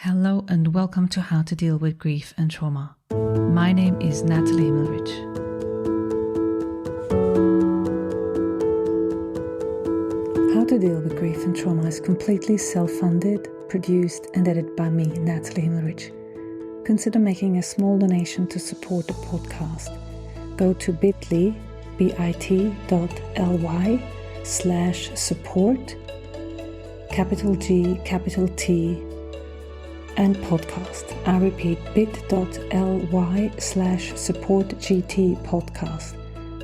Hello and welcome to How to Deal with Grief and Trauma. My name is Nathalie Himmelrich. How to Deal with Grief and Trauma is completely self-funded, produced and edited by me, Nathalie Himmelrich. Consider making a small donation to support the podcast. Go to bit.ly/support, capital G, capital T, and podcast. I repeat, bit.ly/supportgt podcast.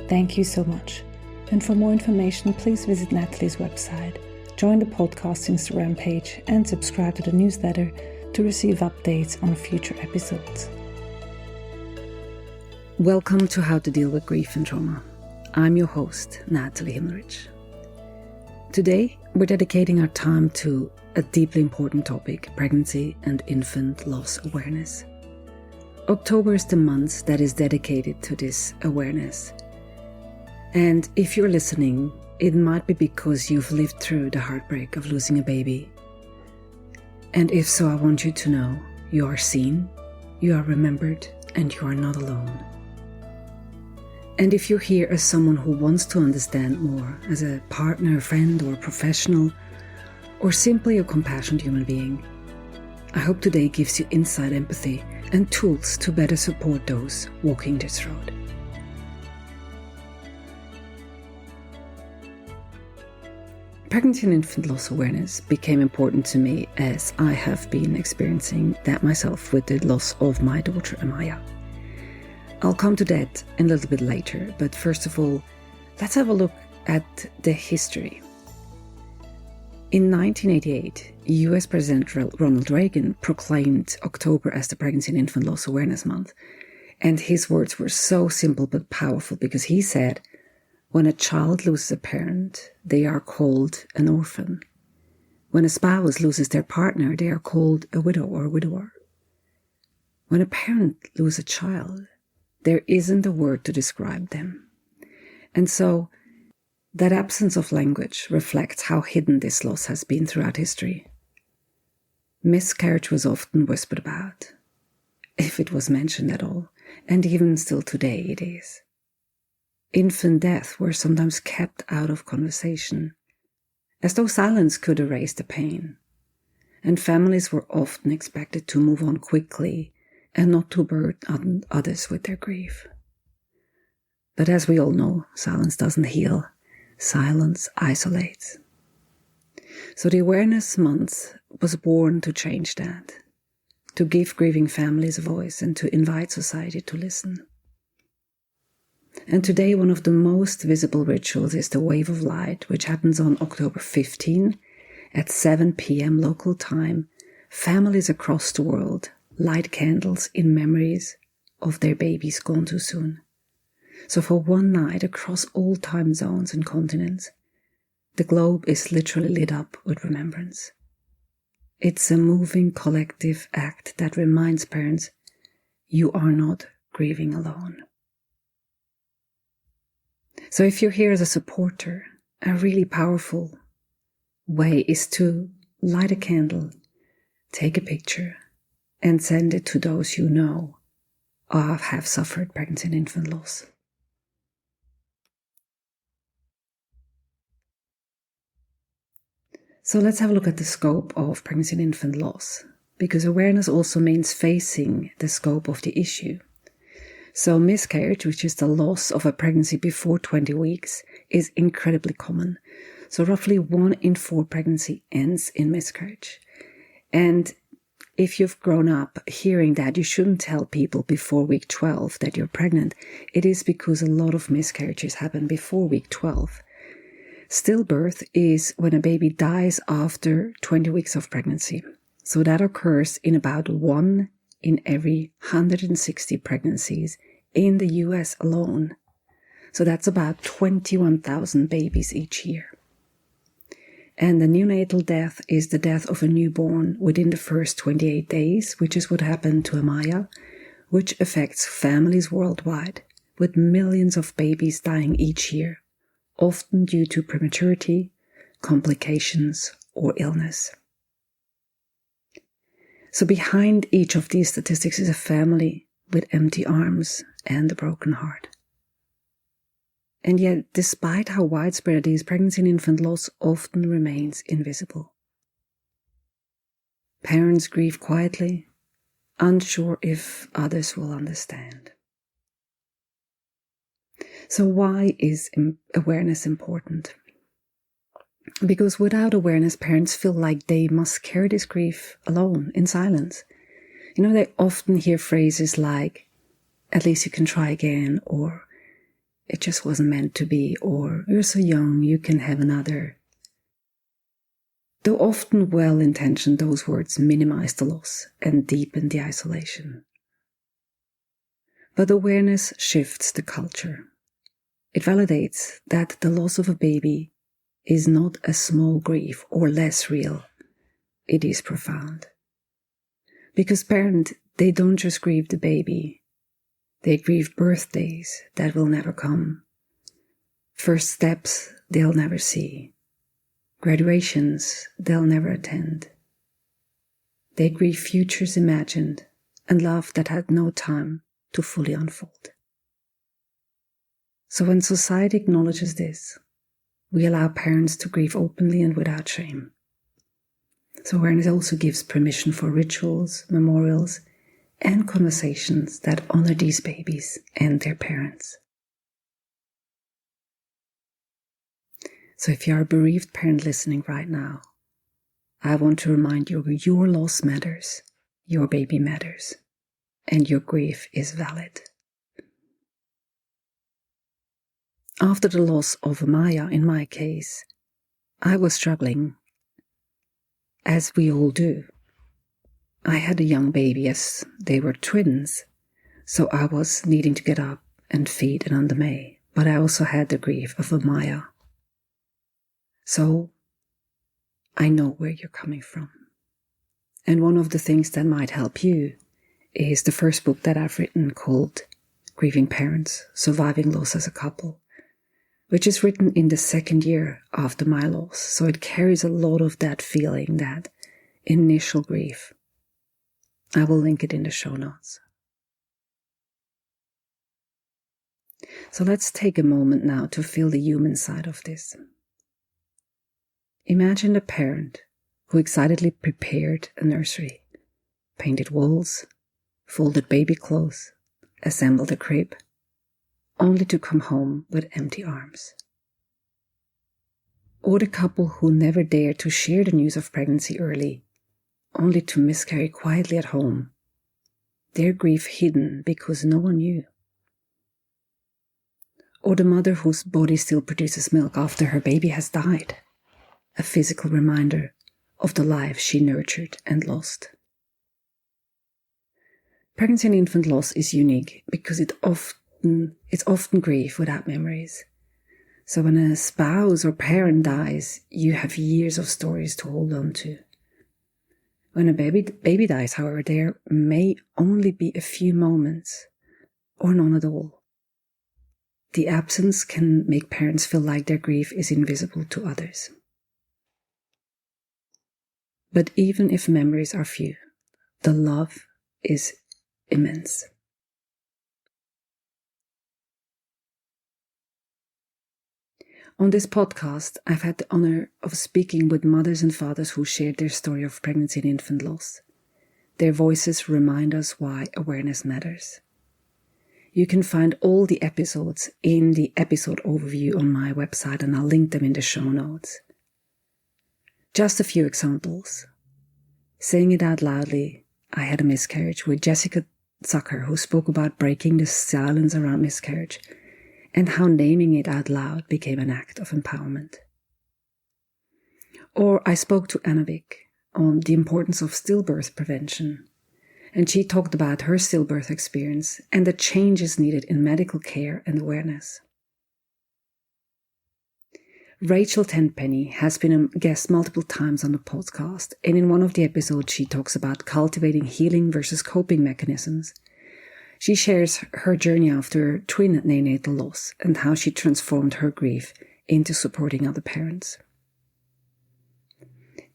Thank you so much. And for more information, please visit Nathalie's website, join the podcast Instagram page, and subscribe to the newsletter to receive updates on future episodes. Welcome to How to Deal with Grief and Trauma. I'm your host, Nathalie Himmelrich. Today, we're dedicating our time to a deeply important topic, pregnancy and infant loss awareness. October is the month that is dedicated to this awareness. And if you're listening, it might be because you've lived through the heartbreak of losing a baby. And if so, I want you to know you are seen, you are remembered, and you are not alone. And if you're here as someone who wants to understand more, as a partner, friend, or professional, or simply a compassionate human being, I hope today gives you insight, empathy, and tools to better support those walking this road. Pregnancy and infant loss awareness became important to me as I have been experiencing that myself with the loss of my daughter Amaya. I'll come to that a little bit later, but first of all, let's have a look at the history. In 1988, US President Ronald Reagan proclaimed October as the Pregnancy and Infant Loss Awareness Month. And his words were so simple but powerful because he said, when a child loses a parent, they are called an orphan. When a spouse loses their partner, they are called a widow or widower. When a parent loses a child, there isn't a word to describe them. And so, that absence of language reflects how hidden this loss has been throughout history. Miscarriage was often whispered about, if it was mentioned at all, and even still today it is. Infant death were sometimes kept out of conversation, as though silence could erase the pain. And families were often expected to move on quickly and not to burden others with their grief. But as we all know, silence doesn't heal. Silence isolates. So the Awareness Month was born to change that, to give grieving families a voice and to invite society to listen. And today one of the most visible rituals is the Wave of Light, which happens on October 15 at 7 p.m. local time. Families across the world light candles in memories of their babies gone too soon. So for one night across all time zones and continents, the globe is literally lit up with remembrance. It's a moving collective act that reminds parents, you are not grieving alone. So if you're here as a supporter, a really powerful way is to light a candle, take a picture, and send it to those you know or have suffered pregnancy and infant loss. So let's have a look at the scope of pregnancy and infant loss, because awareness also means facing the scope of the issue. So miscarriage, which is the loss of a pregnancy before 20 weeks, is incredibly common. So roughly 1 in 4 pregnancy ends in miscarriage. And if you've grown up hearing that you shouldn't tell people before week 12 that you're pregnant, it is because a lot of miscarriages happen before week 12. Stillbirth is when a baby dies after 20 weeks of pregnancy. So that occurs in about 1 in every 160 pregnancies in the US alone. So that's about 21,000 babies each year. And the neonatal death is the death of a newborn within the first 28 days, which is what happened to Amaya, which affects families worldwide, with millions of babies dying each year, often due to prematurity, complications, or illness. So behind each of these statistics is a family with empty arms and a broken heart. And yet, despite how widespread it is, pregnancy and infant loss often remains invisible. Parents grieve quietly, unsure if others will understand. So why is awareness important? Because without awareness, parents feel like they must carry this grief alone, in silence. They often hear phrases like, at least you can try again, or it just wasn't meant to be, or you're so young, you can have another. Though often well-intentioned, those words minimize the loss and deepen the isolation. But awareness shifts the culture. It validates that the loss of a baby is not a small grief or less real. It is profound. Because parents, they don't just grieve the baby. They grieve birthdays that will never come. First steps they'll never see. Graduations they'll never attend. They grieve futures imagined and love that had no time to fully unfold. So when society acknowledges this, we allow parents to grieve openly and without shame. So awareness also gives permission for rituals, memorials, and conversations that honor these babies and their parents. So if you are a bereaved parent listening right now, I want to remind you your loss matters, your baby matters, and your grief is valid. After the loss of Maya, in my case, I was struggling, as we all do. I had a young baby, as they were twins, so I was needing to get up and feed and under May, but I also had the grief of Maya. So I know where you're coming from. And one of the things that might help you is the first book that I've written called Grieving Parents, Surviving Loss as a Couple, which is written in the second year after my loss. So it carries a lot of that feeling, that initial grief. I will link it in the show notes. So let's take a moment now to feel the human side of this. Imagine a parent who excitedly prepared a nursery, painted walls, folded baby clothes, assembled a crib, only to come home with empty arms. Or the couple who never dared to share the news of pregnancy early, only to miscarry quietly at home, their grief hidden because no one knew. Or the mother whose body still produces milk after her baby has died, a physical reminder of the life she nurtured and lost. Pregnancy and infant loss is unique because it's often grief without memories. So when a spouse or parent dies, you have years of stories to hold on to. When a baby dies, however, there may only be a few moments or none at all. The absence can make parents feel like their grief is invisible to others. But even if memories are few, the love is immense. On this podcast, I've had the honor of speaking with mothers and fathers who shared their story of pregnancy and infant loss. Their voices remind us why awareness matters. You can find all the episodes in the episode overview on my website, and I'll link them in the show notes. Just a few examples. Saying it out loudly, I had a miscarriage, with Jessica Zucker, who spoke about breaking the silence around miscarriage and how naming it out loud became an act of empowerment. Or I spoke to Anna Vick on the importance of stillbirth prevention, and she talked about her stillbirth experience and the changes needed in medical care and awareness. Rachel Tenpenny has been a guest multiple times on the podcast, and in one of the episodes she talks about cultivating healing versus coping mechanisms. She shares her journey after twin neonatal loss and how she transformed her grief into supporting other parents.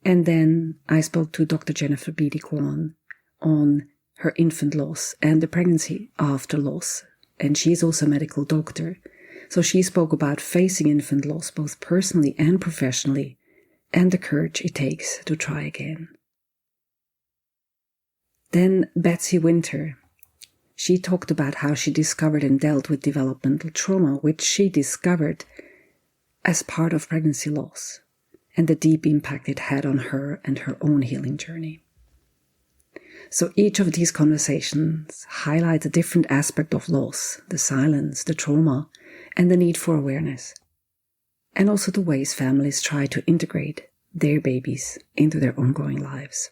And then I spoke to Dr. Jennifer Beatty Kwan, on her infant loss and the pregnancy after loss. And she's also a medical doctor. So she spoke about facing infant loss both personally and professionally, and the courage it takes to try again. Then Betsy Winter, she talked about how she discovered and dealt with developmental trauma, which she discovered as part of pregnancy loss, and the deep impact it had on her and her own healing journey. So each of these conversations highlight a different aspect of loss, the silence, the trauma, and the need for awareness, and also the ways families try to integrate their babies into their ongoing lives.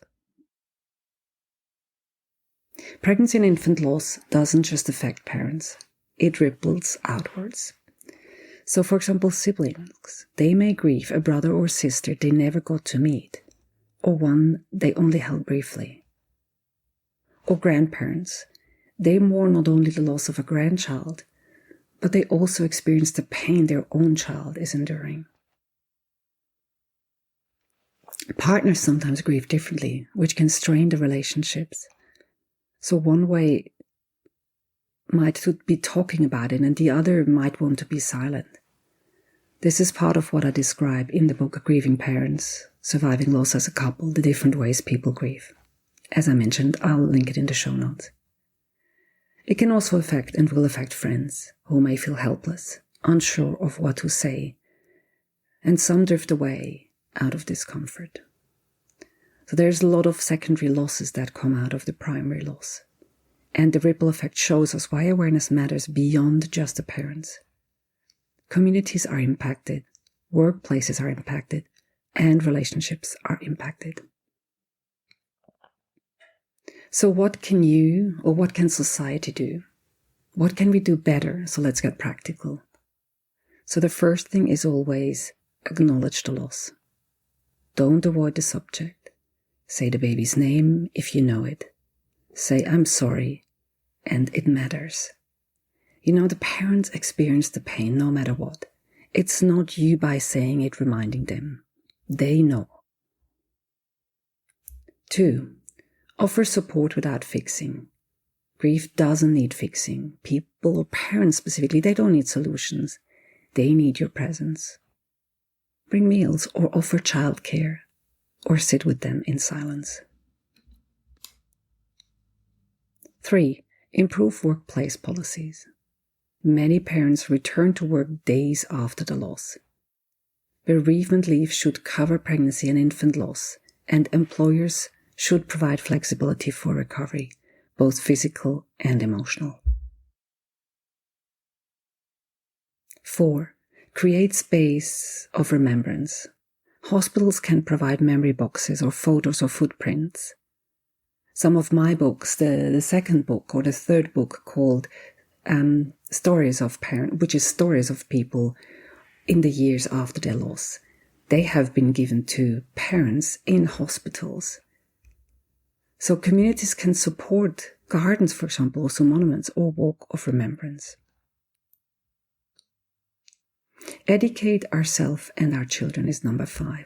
Pregnancy and infant loss doesn't just affect parents, it ripples outwards. So for example, siblings, they may grieve a brother or sister they never got to meet, or one they only held briefly. Or grandparents, they mourn not only the loss of a grandchild, but they also experience the pain their own child is enduring. Partners sometimes grieve differently, which can strain the relationships. So one way might be talking about it, and the other might want to be silent. This is part of what I describe in the book Grieving Parents, Surviving Loss as a Couple, the different ways people grieve. As I mentioned, I'll link it in the show notes. It can also affect and will affect friends who may feel helpless, unsure of what to say, and some drift away out of discomfort. So there's a lot of secondary losses that come out of the primary loss. And the ripple effect shows us why awareness matters beyond just the parents. Communities are impacted, workplaces are impacted, and relationships are impacted. So what can you or what can society do? What can we do better? So let's get practical. So the first thing is always acknowledge the loss. Don't avoid the subject. Say the baby's name if you know it. Say, I'm sorry, and it matters. You know, the parents experience the pain no matter what. It's not you by saying it reminding them. They know. 2. Offer support without fixing. Grief doesn't need fixing. People or parents specifically, they don't need solutions. They need your presence. Bring meals or offer childcare or sit with them in silence. 3. Improve workplace policies. Many parents return to work days after the loss. Bereavement leave should cover pregnancy and infant loss, and employers should provide flexibility for recovery, both physical and emotional. 4. Create space of remembrance. Hospitals can provide memory boxes or photos or footprints. Some of my books, the second book or the third book called Stories of Parents, which is stories of people in the years after their loss, they have been given to parents in hospitals. So communities can support gardens, for example, also monuments or walk of remembrance. Educate ourselves and our children is number 5.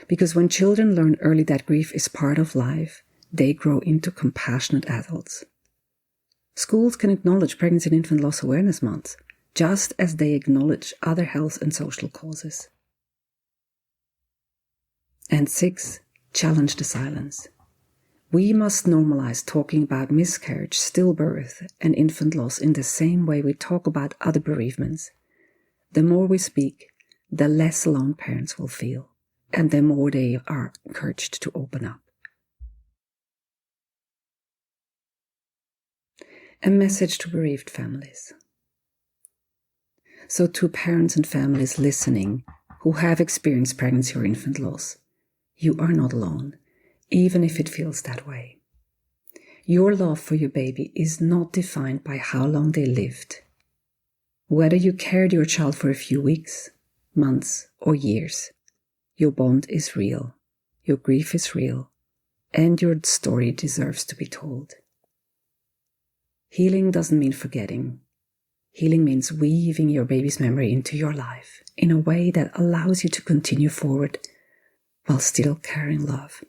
Because when children learn early that grief is part of life, they grow into compassionate adults. Schools can acknowledge Pregnancy and Infant Loss Awareness Month, just as they acknowledge other health and social causes. And 6, challenge the silence. We must normalize talking about miscarriage, stillbirth, and infant loss in the same way we talk about other bereavements. The more we speak, the less alone parents will feel, and the more they are encouraged to open up. A message to bereaved families. So to parents and families listening who have experienced pregnancy or infant loss, you are not alone, even if it feels that way. Your love for your baby is not defined by how long they lived. Whether you carried your child for a few weeks, months, or years, your bond is real, your grief is real, and your story deserves to be told. Healing doesn't mean forgetting. Healing means weaving your baby's memory into your life in a way that allows you to continue forward while still carrying love.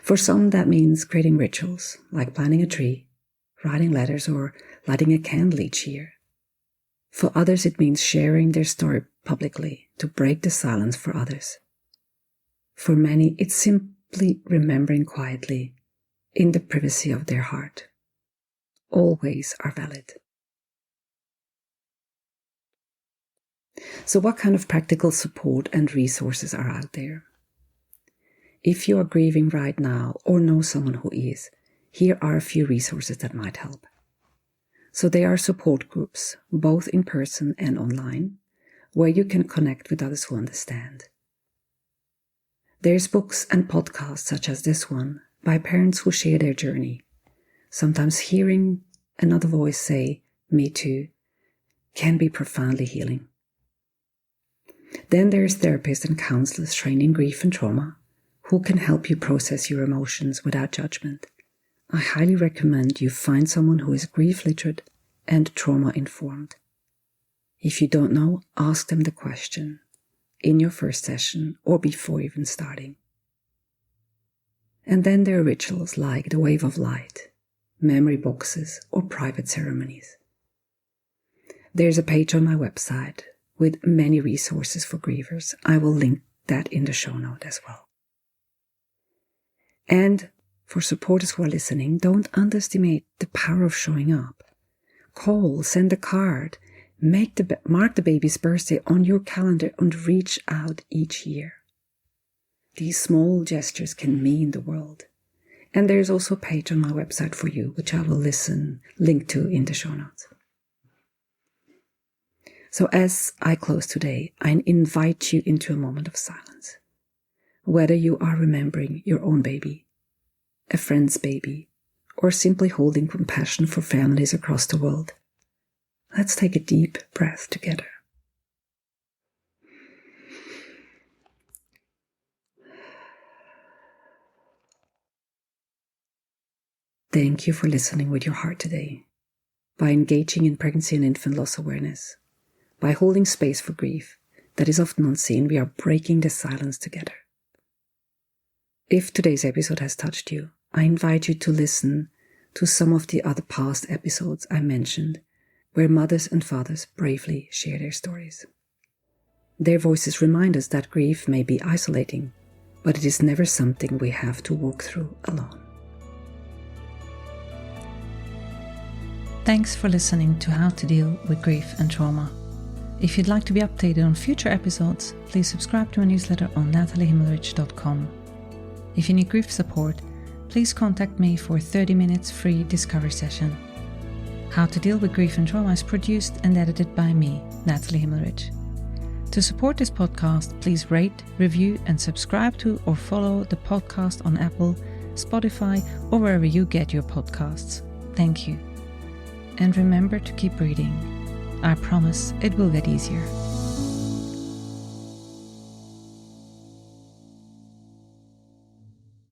For some, that means creating rituals, like planting a tree, writing letters, or lighting a candle each year. For others, it means sharing their story publicly to break the silence for others. For many, it's simply remembering quietly in the privacy of their heart. All ways are valid. So what kind of practical support and resources are out there? If you are grieving right now or know someone who is, here are a few resources that might help. So there are support groups, both in person and online, where you can connect with others who understand. There's books and podcasts such as this one by parents who share their journey. Sometimes hearing another voice say, "Me too," can be profoundly healing. Then there's therapists and counselors trained in grief and trauma who can help you process your emotions without judgment. I highly recommend you find someone who is grief literate and trauma informed. If you don't know, ask them the question in your first session or before even starting. And then there are rituals like the wave of light, memory boxes, or private ceremonies. There's a page on my website with many resources for grievers. I will link that in the show note as well. And for supporters who are listening, don't underestimate the power of showing up. Call, send a card, mark the baby's birthday on your calendar and reach out each year. These small gestures can mean the world. And there's also a page on my website for you, which I will link to in the show notes. So as I close today, I invite you into a moment of silence. Whether you are remembering your own baby, a friend's baby, or simply holding compassion for families across the world, let's take a deep breath together. Thank you for listening with your heart today. By engaging in pregnancy and infant loss awareness, by holding space for grief that is often unseen, we are breaking the silence together. If today's episode has touched you, I invite you to listen to some of the other past episodes I mentioned, where mothers and fathers bravely share their stories. Their voices remind us that grief may be isolating, but it is never something we have to walk through alone. Thanks for listening to How to Deal with Grief and Trauma. If you'd like to be updated on future episodes, please subscribe to my newsletter on nathaliehimmelrich.com. If you need grief support, please contact me for a 30 minutes free discovery session. How to Deal with Grief and Trauma is produced and edited by me, Nathalie Himmelrich. To support this podcast, please rate, review, and subscribe to or follow the podcast on Apple, Spotify, or wherever you get your podcasts. Thank you. And remember to keep breathing. I promise it will get easier.